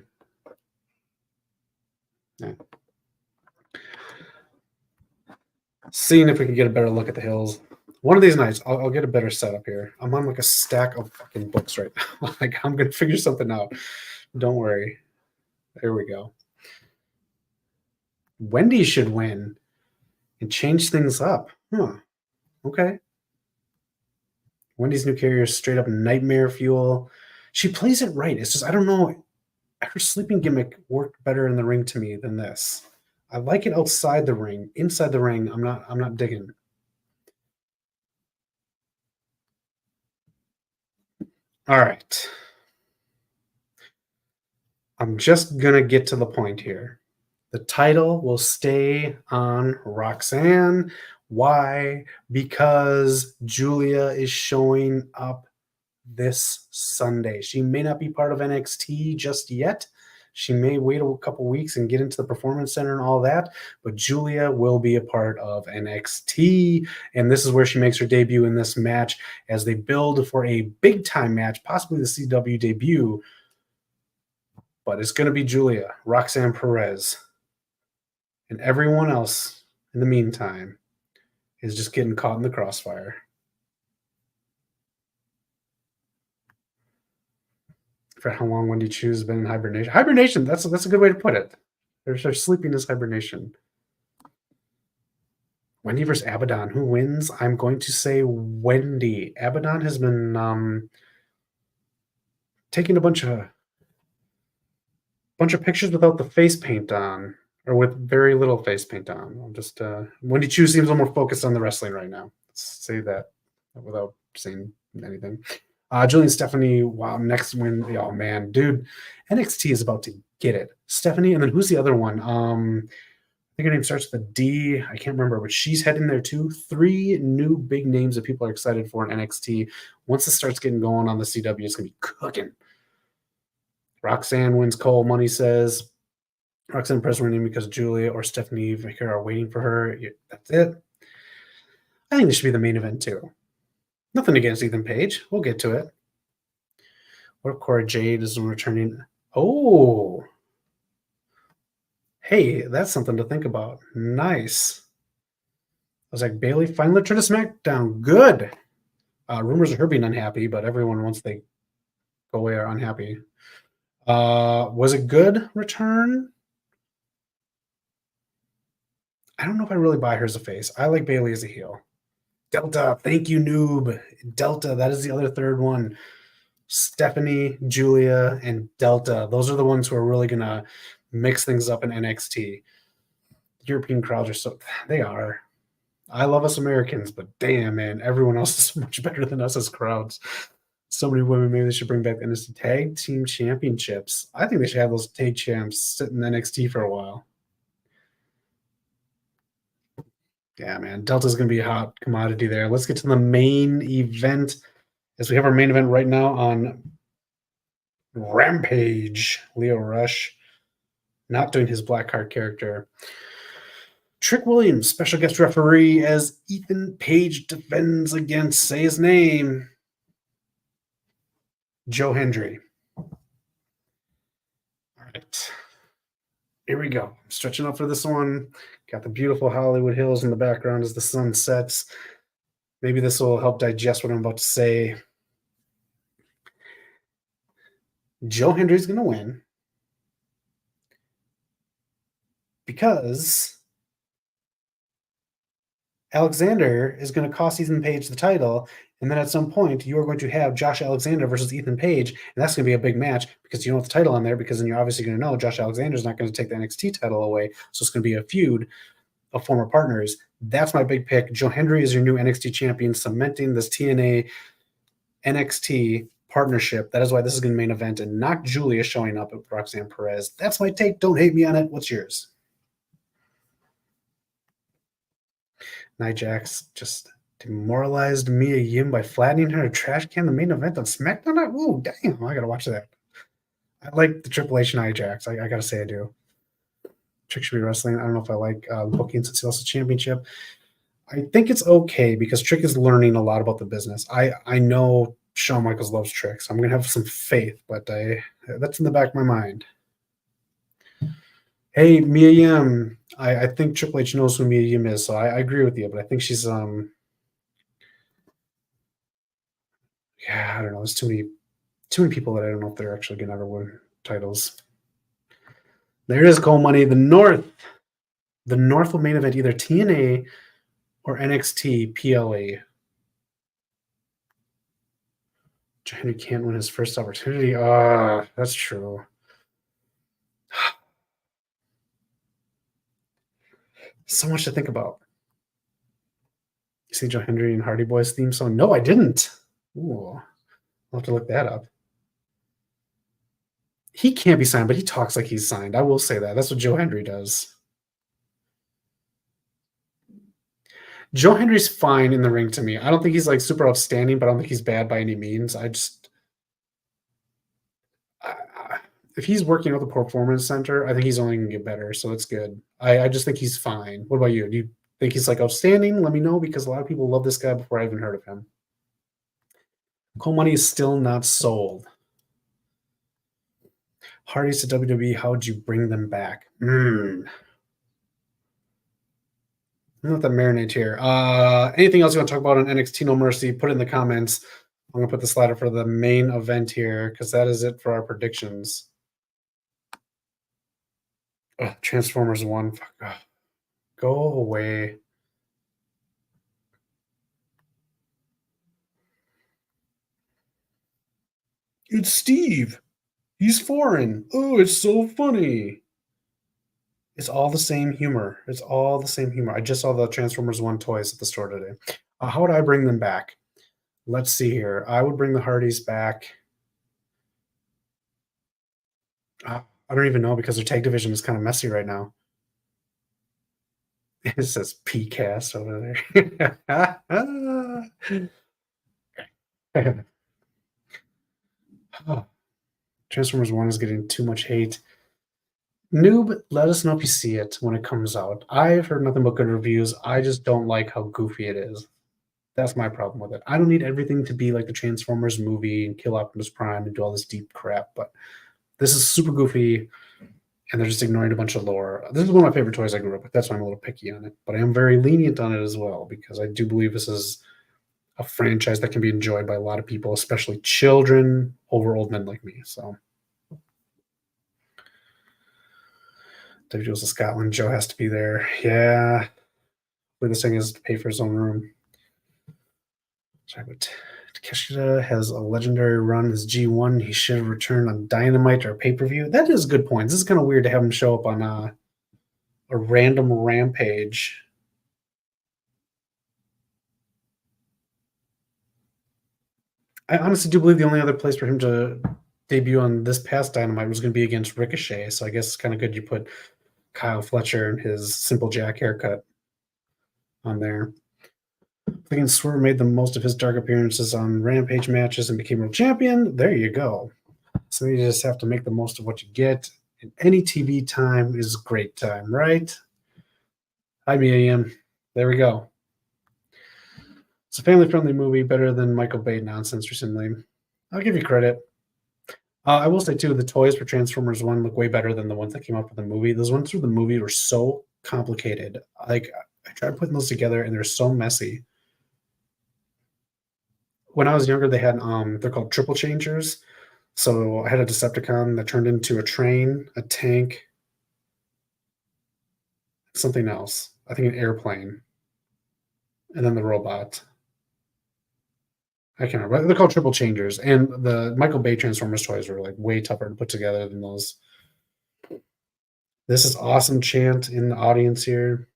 Yeah. Seeing if we can get a better look at the hills. One of these nights, I'll get a better setup here. I'm on like a stack of fucking books right now. Like I'm gonna figure something out. Don't worry. There we go. Wendy should win and change things up. Huh. Okay. Wendy's new carrier is straight up nightmare fuel. She plays it right. It's just I don't know. Her sleeping gimmick worked better in the ring to me than this. I like it outside the ring. Inside the ring, I'm not digging. All right. I'm just gonna get to the point here. The title will stay on Roxanne. Why? Because Julia is showing up this Sunday. She may not be part of NXT just yet. She may wait a couple weeks and get into the Performance Center and all that, but Julia will be a part of NXT, and this is where she makes her debut in this match as they build for a big-time match, possibly the CW debut, but it's going to be Julia, Roxanne Perez, and everyone else in the meantime is just getting caught in the crossfire. For how long Wendy Chu has been in hibernation. Hibernation, that's a good way to put it. They're sleeping as hibernation. Wendy versus Abaddon. Who wins? I'm going to say Wendy. Abaddon has been taking a bunch of pictures without the face paint on, or with very little face paint on. I'm just Wendy Chu seems a little more focused on the wrestling right now. Let's say that without saying anything. Julie and Stephanie, wow, next win. Oh, man, dude. NXT is about to get it. Stephanie, and then who's the other one? I think her name starts with a D. I can't remember, but she's heading there too. 3 new big names that people are excited for in NXT. Once it starts getting going on the CW, it's going to be cooking. Roxanne wins. Cole Money says. Roxanne Perez winning because Julia or Stephanie Vicker are waiting for her. Yeah, that's it. I think this should be the main event too. Nothing against Ethan Page. We'll get to it. What if Cora Jade is returning? Oh. Hey, that's something to think about. Nice. was like, Bailey finally returned to SmackDown. Good. Rumors of her being unhappy, but everyone, once they go away, are unhappy. Was it good return? I don't know if I really buy her as a face. I like Bailey as a heel. Delta, thank you, noob. Delta, that is the other third one. Stephanie, Julia, and Delta. Those are the ones who are really going to mix things up in NXT. European crowds are so, they are. I love us Americans, but damn, man, everyone else is so much better than us as crowds. So many women, maybe they should bring back the NXT Tag Team Championships. I think they should have those tag champs sit in NXT for a while. Yeah, man, Delta's going to be a hot commodity there. Let's get to the main event, as we have our main event right now on Rampage. Leo Rush not doing his black card character. Trick Williams, special guest referee, as Ethan Page defends against, say his name, Joe Hendry. All right. Here we go. Stretching up for this one. Got the beautiful Hollywood Hills in the background as the sun sets. Maybe this will help digest what I'm about to say. Joe Hendry's going to win because Alexander is going to cost Ethan Page the title, and then at some point you are going to have Josh Alexander versus Ethan Page, and that's going to be a big match because you don't have the title on there, because then you're obviously going to know Josh Alexander is not going to take the NXT title away, so it's going to be a feud of former partners. That's my big pick. Joe Hendry is your new NXT champion, cementing this TNA NXT partnership. That is why this is going to be main event, and not Julia showing up with Roxanne Perez. That's my take. Don't hate me on it. What's yours? Nia Jax just demoralized Mia Yim by flattening her trash can the main event on SmackDown. Ooh, damn, I gotta watch that. I like the Triple H Nia Jax. I gotta say I do. Trick should be wrestling. I don't know if I like booking since he lost the championship. I think it's okay because Trick is learning a lot about the business. I know Shawn Michaels loves Trick, so I'm gonna have some faith, but that's in the back of my mind. Hey, Mia Yim. I think Triple H knows who Mia Yim is, so I agree with you, but I think she's yeah, I don't know. There's too many people that I don't know if they're actually gonna ever win titles. There it is, Cole Money. The North will main event either TNA or NXT PLE. Henry can't win his first opportunity. That's true. So much to think about. You see Joe Hendry and Hardy Boys theme song? No, I didn't. Ooh, I'll have to look that up. He can't be signed, but he talks like he's signed. I will say that. That's what Joe Hendry does. Joe Hendry's fine in the ring to me. I don't think he's like super outstanding, but I don't think he's bad by any means. If he's working with the Performance Center, I think he's only going to get better, so that's good. I just think he's fine. What about you? Do you think he's like outstanding? Let me know, because a lot of people love this guy before I even heard of him. Cole Money is still not sold. Hardy's to WWE, how would you bring them back? I'm let that marinate here. Anything else you want to talk about on NXT No Mercy? Put it in the comments. I'm going to put the slider for the main event here, because that is it for our predictions. Transformers 1. Fuck. Go away. It's Steve. He's foreign. Oh, it's so funny. It's all the same humor. It's all the same humor. I just saw the Transformers 1 toys at the store today. How would I bring them back? Let's see here. I would bring the Hardys back. I don't even know, because their tag division is kind of messy right now. It says PCast over there. Transformers 1 is getting too much hate. Noob, let us know if you see it when it comes out. I've heard nothing but good reviews. I just don't like how goofy it is. That's my problem with it. I don't need everything to be like the Transformers movie and kill Optimus Prime and do all this deep crap, but this is super goofy. and they're just ignoring a bunch of lore. This is one of my favorite toys I grew up with. That's why I'm a little picky on it, but I am very lenient on it as well because I do believe this is a franchise that can be enjoyed by a lot of people, especially children over old men like me. So, David goes to Scotland. Joe has to be there. Yeah, this thing is to pay for his own room. Sorry, but Takeshita has a legendary run as G1. He should have returned on Dynamite or pay per view. That is a good point. This is kind of weird to have him show up on a random Rampage. I honestly do believe the only other place for him to debut on this past Dynamite was going to be against Ricochet. So I guess it's kind of good you put Kyle Fletcher and his Simple Jack haircut on there. Thinking Swerve made the most of his dark appearances on Rampage matches and became world champion. There you go. So you just have to make the most of what you get. And any TV time is great time, right? Hi, Ian. There we go. It's a family-friendly movie, better than Michael Bay nonsense recently. I'll give you credit. I will say, too, the toys for Transformers 1 look way better than the ones that came up with the movie. Those ones for the movie were so complicated. Like, I tried putting those together, and they're so messy. When I was younger, they had they're called triple changers. So I had a Decepticon that turned into a train, a tank, something else. I think an airplane, and then the robot. I can't remember. They're called triple changers, and the Michael Bay Transformers toys were like way tougher to put together than those. This is awesome chant in the audience here.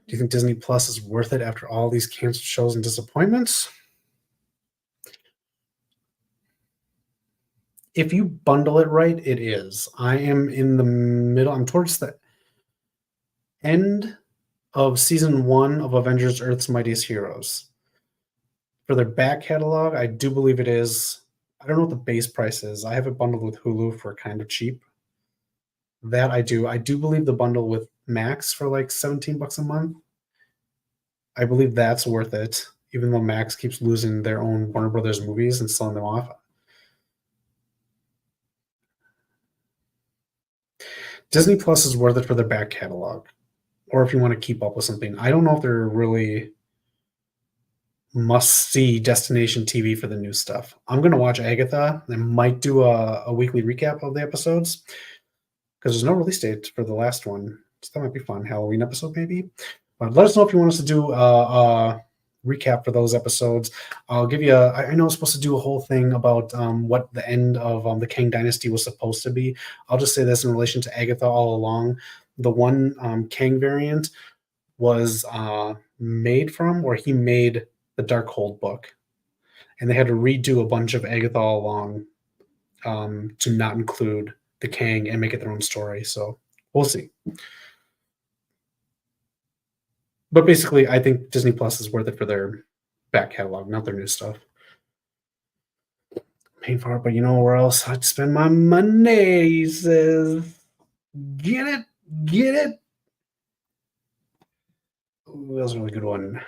Do you think Disney Plus is worth it after all these canceled shows and disappointments? If you bundle it right, it is. I am in the middle. I'm towards the end of season 1 of Avengers Earth's Mightiest Heroes. For their back catalog, I do believe it is. I don't know what the base price is. I have it bundled with Hulu for kind of cheap. That I do. I do believe the bundle with Max for like $17 a month. I believe that's worth it, even though Max keeps losing their own Warner Brothers movies and selling them off. Disney Plus is worth it for their back catalog, or if you want to keep up with something. I don't know if they're really must-see destination TV for the new stuff. I'm going to watch Agatha. I might do a weekly recap of the episodes because there's no release date for the last one. So that might be fun. Halloween episode, maybe. But let us know if you want us to do a recap for those episodes. I'll give you I know I'm supposed to do a whole thing about what the end of the Kang Dynasty was supposed to be. I'll just say this in relation to Agatha all along. The one Kang variant was made from, or he made the Darkhold book. And they had to redo a bunch of Agatha all along to not include the Kang and make it their own story. So we'll see. But basically, I think Disney Plus is worth it for their back catalog, not their new stuff. Paying for it, but you know where else I'd spend my money, he says. Get it? Get it? Ooh, that was a really good one.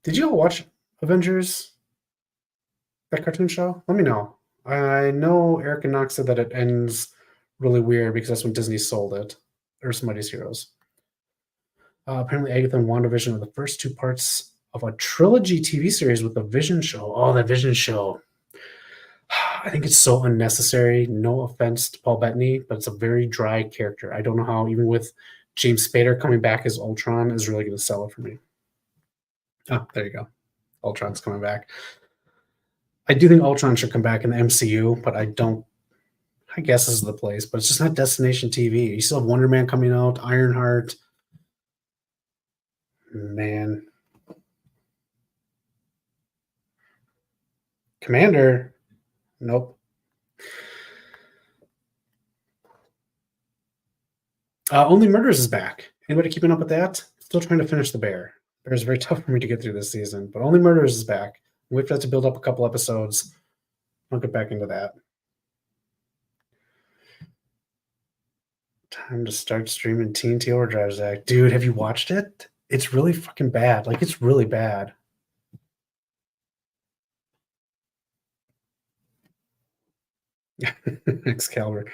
Did you all watch Avengers? That cartoon show? Let me know. I know Eric and Knox said that it ends really weird because that's when Disney sold it. Or Somebody's Heroes. Apparently, Agatha and WandaVision are the first 2 parts of a trilogy TV series with a Vision show. Oh, that Vision show. I think it's so unnecessary. No offense to Paul Bettany, but it's a very dry character. I don't know how, even with James Spader coming back as Ultron, is really going to sell it for me. Oh, there you go. Ultron's coming back. I do think Ultron should come back in the MCU, but I guess this is the place, but it's just not destination TV. You still have Wonder Man coming out, Ironheart. Man. Commander. Nope. Only Murders is back. Anybody keeping up with that? Still trying to finish The Bear. Bear is very tough for me to get through this season, but Only Murders is back. We've got to build up a couple episodes. I'll get back into that. Time to start streaming TNT Overdrive, Zach. Dude, have you watched it? It's really fucking bad. Like, it's really bad. Excalibur.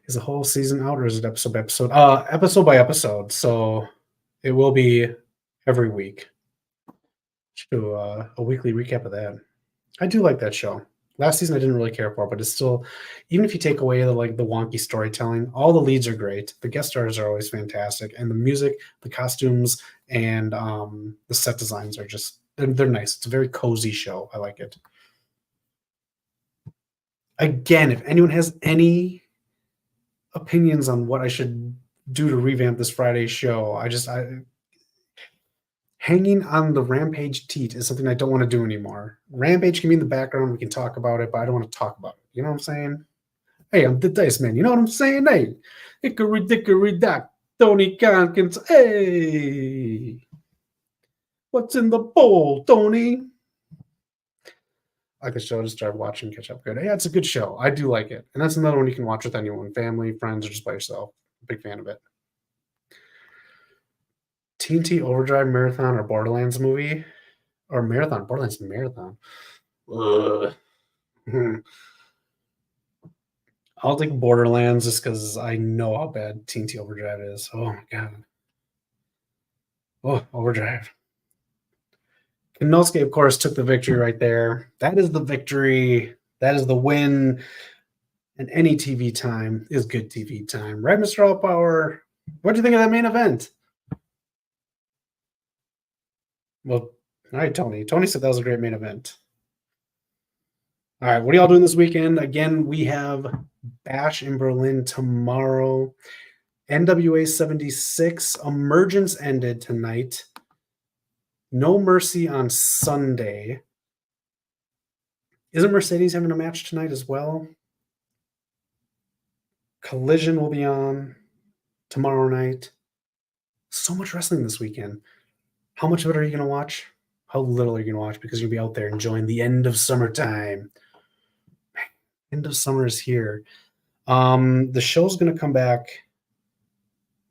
Is the whole season out, or is it episode by episode? Episode by episode. So it will be every week. Do a weekly recap of that. I do like that show. Last season I didn't really care for, but it's still, even if you take away the wonky storytelling, all the leads are great. The guest stars are always fantastic, and the music, the costumes, and the set designs are just they're nice. It's a very cozy show. I like it. Again, if anyone has any opinions on what I should do to revamp this Friday show, hanging on the Rampage teat is something I don't want to do anymore. Rampage can be in the background. We can talk about it, but I don't want to talk about it. You know what I'm saying? Hey, I'm the Dice Man. You know what I'm saying? Hey, hickory dickory dock, Tony Conkins. Hey, what's in the bowl, Tony? I like the show. Just start watching, catch up. Good. Yeah, it's a good show. I do like it, and that's another one you can watch with anyone, family, friends, or just by yourself. Big fan of it. TNT Overdrive Marathon or Borderlands movie or Marathon. Borderlands Marathon. Ugh. I'll take Borderlands just because I know how bad TNT Overdrive is. Oh my god. Oh, Overdrive. Kinosuke, of course, took the victory right there. That is the victory. That is the win. And any TV time is good TV time. Right, Mr. All Power? What do you think of that main event? Well, all right, Tony. Tony said that was a great main event. All right, what are y'all doing this weekend? Again, we have Bash in Berlin tomorrow. NWA 76. Emergence ended tonight. No Mercy on Sunday. Isn't Mercedes having a match tonight as well? Collision will be on tomorrow night. So much wrestling this weekend. How much of it are you going to watch? How little are you going to watch? Because you'll be out there enjoying the end of summertime. End of summer is here. The show's going to come back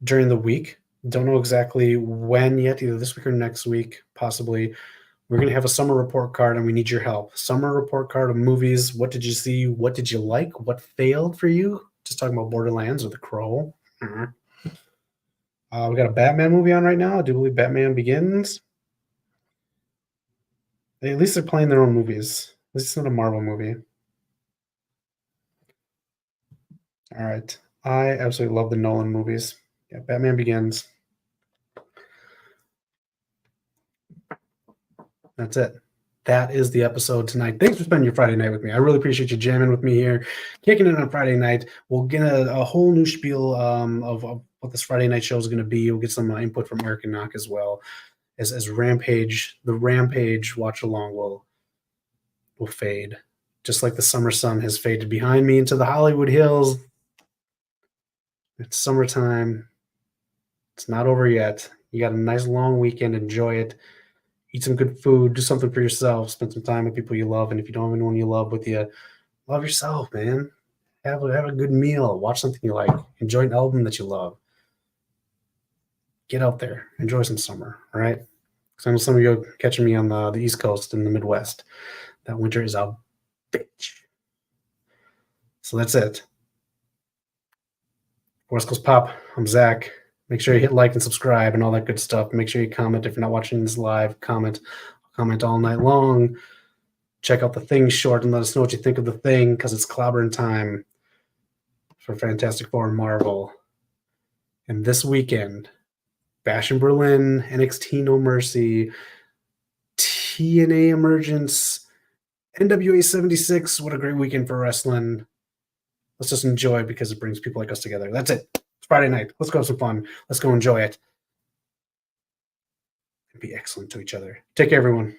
during the week. Don't know exactly when yet, either this week or next week, possibly. We're going to have a summer report card, and we need your help. Summer report card of movies. What did you see? What did you like? What failed for you? Just talking about Borderlands or The Crow. We got a Batman movie on right now. I do believe Batman Begins. At least they're playing their own movies. At least it's not a Marvel movie. All right. I absolutely love the Nolan movies. Yeah, Batman Begins. That's it. That is the episode tonight. Thanks for spending your Friday night with me. I really appreciate you jamming with me here, kicking it on Friday night. We'll get a whole new spiel of what this Friday night show is going to be. We'll get some input from Eric and Knock as well as Rampage. The Rampage watch along will fade, just like the summer sun has faded behind me into the Hollywood Hills. It's summertime. It's not over yet. You got a nice long weekend. Enjoy it. Eat some good food. Do something for yourself. Spend some time with people you love. And if you don't have anyone you love with you, love yourself, man. Have a good meal. Watch something you like. Enjoy an album that you love. Get out there. Enjoy some summer, all right? Because I know some of you are catching me on the East Coast and the Midwest. That winter is a bitch. So that's it. West Coast Pop, I'm Zach. Make sure you hit like and subscribe and all that good stuff. Make sure you comment if you're not watching this live. Comment all night long. Check out the Thing short and let us know what you think of the Thing, because it's clobbering time for Fantastic Four and Marvel. And this weekend, Bash in Berlin, NXT No Mercy, TNA Emergence, NWA 76. What a great weekend for wrestling. Let's just enjoy it because it brings people like us together. That's it. It's Friday night. Let's go have some fun. Let's go enjoy it. And be excellent to each other. Take care, everyone.